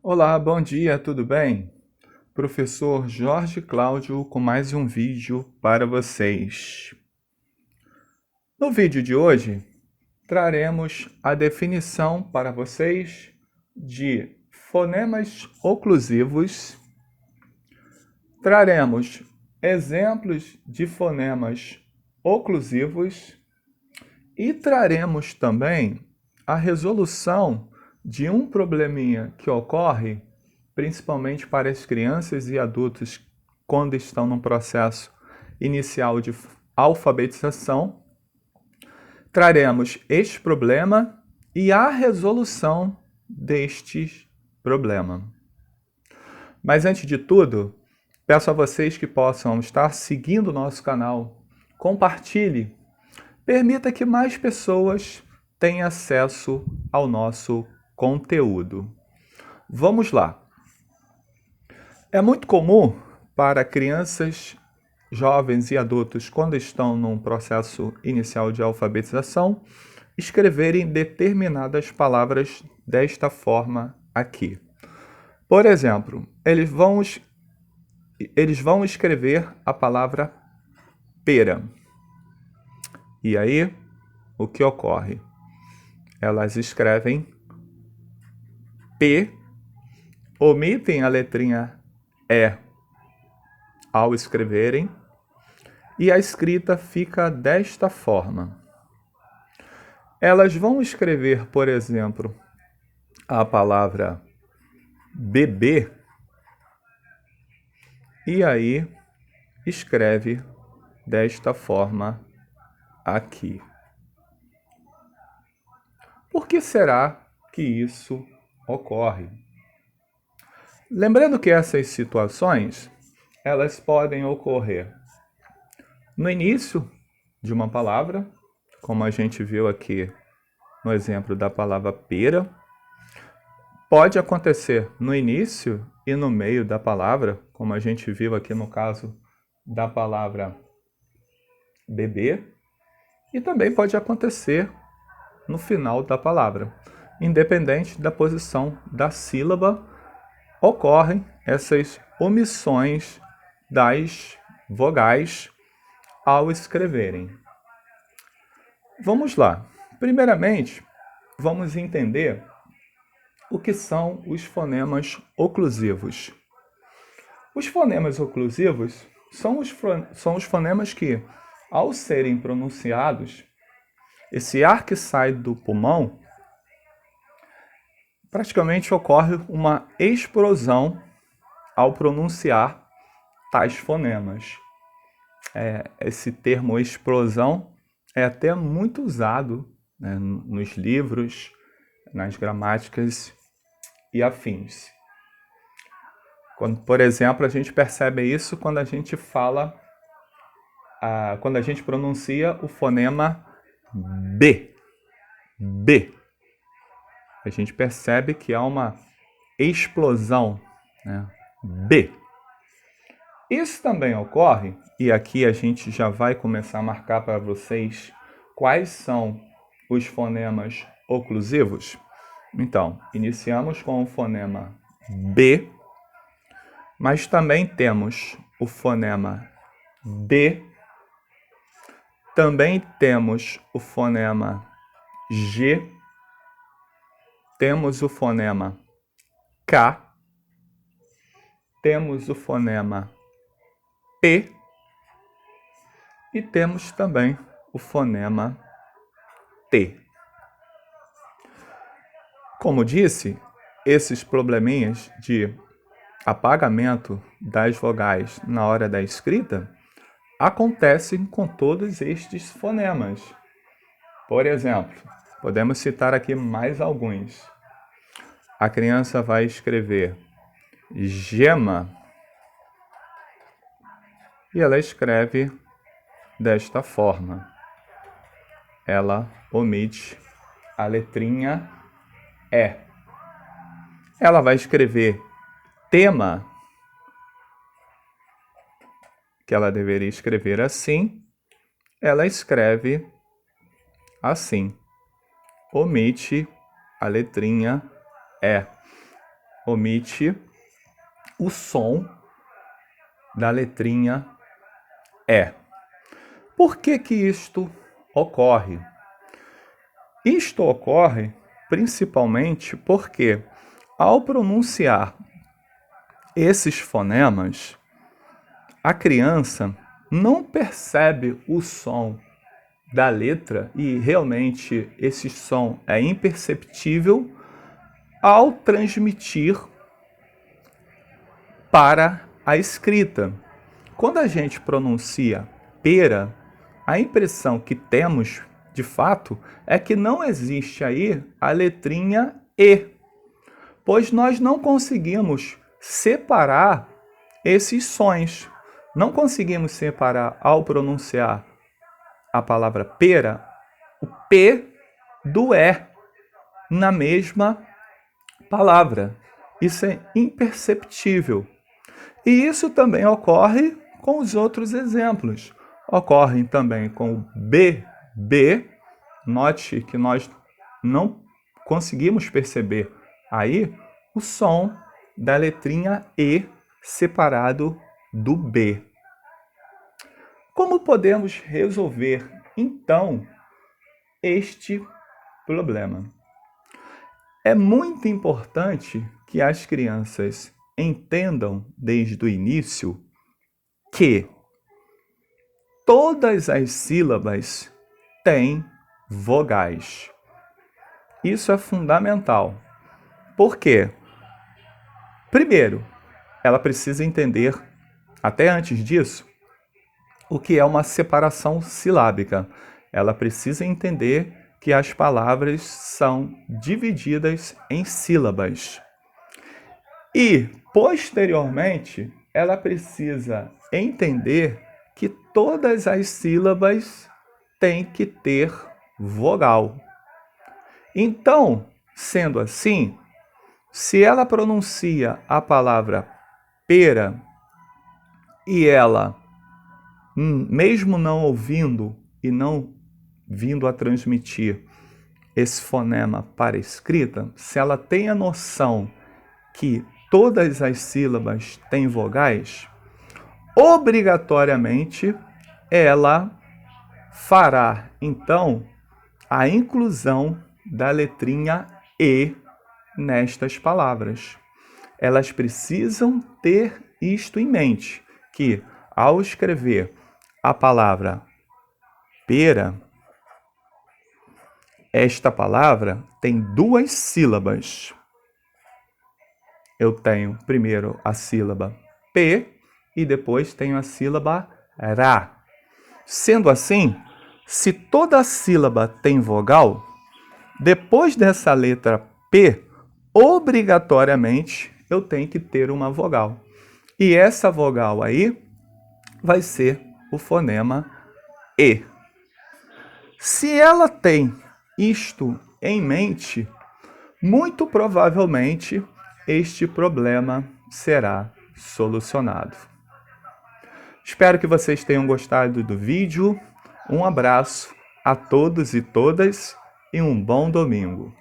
Olá, bom dia, tudo bem? Professor Jorge Cláudio com mais um vídeo para vocês. No vídeo de hoje, traremos a definição para vocês de fonemas oclusivos, traremos exemplos de fonemas oclusivos e traremos também a resolução de um probleminha que ocorre principalmente para as crianças e adultos quando estão num processo inicial de alfabetização. Traremos este problema e a resolução deste problema. Mas antes de tudo, peço a vocês que possam estar seguindo o nosso canal, compartilhe, permita que mais pessoas tenham acesso ao nosso conteúdo. Vamos lá. É muito comum para crianças, jovens e adultos, quando estão num processo inicial de alfabetização, escreverem determinadas palavras desta forma aqui. Por exemplo, eles vão escrever a palavra pera. E aí, o que ocorre? Elas escrevem P, omitem a letrinha E ao escreverem, e a escrita fica desta forma. Elas vão escrever, por exemplo, a palavra bebê, e aí escreve desta forma aqui. Por que será que isso ocorre? Lembrando que essas situações, elas podem ocorrer no início de uma palavra, como a gente viu aqui no exemplo da palavra pera. Pode acontecer no início e no meio da palavra, como a gente viu aqui no caso da palavra bebê. E também pode acontecer no final da palavra. Independente da posição da sílaba, ocorrem essas omissões das vogais ao escreverem. Vamos lá. Primeiramente, vamos entender o que são os fonemas oclusivos. Os fonemas oclusivos são os fonemas que, ao serem pronunciados, esse ar que sai do pulmão, praticamente ocorre uma explosão ao pronunciar tais fonemas. Esse termo explosão é até muito usado, né, nos livros, nas gramáticas e afins. Quando, por exemplo, a gente percebe isso quando a gente fala, quando a gente pronuncia o fonema B. B. A gente percebe que há uma explosão, né? B. Isso também ocorre, e aqui a gente já vai começar a marcar para vocês quais são os fonemas oclusivos. Então, iniciamos com o fonema B, mas também temos o fonema D, também temos o fonema G, temos o fonema K, temos o fonema P e temos também o fonema T. Como disse, esses probleminhas de apagamento das vogais na hora da escrita acontecem com todos estes fonemas. Por exemplo, podemos citar aqui mais alguns. A criança vai escrever gema e ela escreve desta forma. Ela omite a letrinha E. Ela vai escrever tema, que ela deveria escrever assim, ela escreve assim. Omite a letrinha E. omite o som da letrinha E. Por que que isto ocorre? Isto ocorre principalmente porque, ao pronunciar esses fonemas, a criança não percebe o som da letra e realmente esse som é imperceptível ao transmitir para a escrita. Quando a gente pronuncia pera, a impressão que temos, de fato, é que não existe aí a letrinha E, pois nós não conseguimos separar esses sons. Não conseguimos separar, ao pronunciar a palavra pera, o P do E na mesma palavra. Isso é imperceptível. E isso também ocorre com os outros exemplos. Ocorre também com o BB. Note que nós não conseguimos perceber aí o som da letrinha E separado do B. Como podemos resolver, então, este problema? É muito importante que as crianças entendam desde o início que todas as sílabas têm vogais. Isso é fundamental. Por quê? Primeiro, ela precisa entender, até antes disso, o que é uma separação silábica. Ela precisa entender que as palavras são divididas em sílabas. E, posteriormente, ela precisa entender que todas as sílabas têm que ter vogal. Então, sendo assim, se ela pronuncia a palavra pera e ela, mesmo não ouvindo e não vindo a transmitir esse fonema para a escrita, se ela tem a noção que todas as sílabas têm vogais, obrigatoriamente ela fará, então, a inclusão da letrinha E nestas palavras. Elas precisam ter isto em mente, que ao escrever a palavra pera, esta palavra tem duas sílabas. Eu tenho primeiro a sílaba P e depois tenho a sílaba Ra. Sendo assim, se toda sílaba tem vogal, depois dessa letra P, obrigatoriamente eu tenho que ter uma vogal. E essa vogal aí vai ser o fonema E. Se ela tem isto em mente, muito provavelmente este problema será solucionado. Espero que vocês tenham gostado do vídeo. Um abraço a todos e todas e um bom domingo.